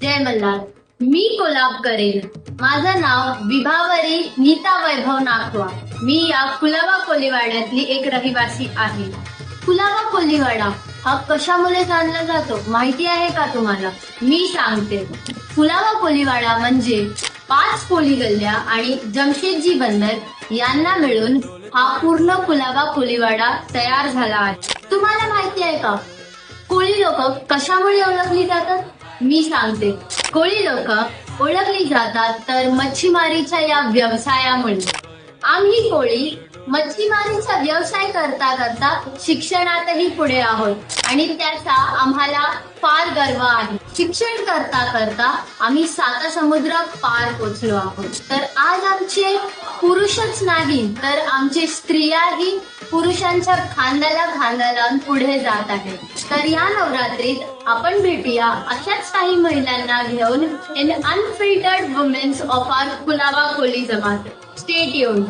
जय मल्हार. मी कोल्हाप करेन. माझं नाव विभावरी नीता वैभव नाखवा. मी या कुलाबा कोलीवाड्यातली एक रहिवासी आहे. कुलाबा कोलीवाडा हा कशामुळे जाणला जातो माहिती आहे का तुम्हाला? मी सांगते. कुलाबा कोलीवाडा म्हणजे 5 कोली गल्ल्या आणि जमशेदजी बंदर यांना मिळून हा पूर्ण कुलाबा कोलीवाडा तयार झाला आहे. तुम्हाला माहिती आहे का कोळी लोक कशामुळे ओळखली जातात? मी सांगते. कोळी लोक ओळखली जातात तर मच्छीमारीच्या या व्यवसायामुळे. आम्ही कोळी मच्छीमारीचा व्यवसाय करता करता शिक्षणातही पुढे आहोत आणि त्याचा आम्हाला फार गर्व आहे. शिक्षण करता करता आम्ही 7 समुद्र पार पोचलो आहोत. तर आज आमचे पुरुषच नाही तर आमचे स्त्रियाही पुरुषांच्या खांद्याला खांदा लावून पुढे जात आहेत. तर या नवरात्रीत आपण भेटूया अशाच काही महिलांना घेऊन in unfiltered women's of our Colaba Koli जमात. Stay tuned.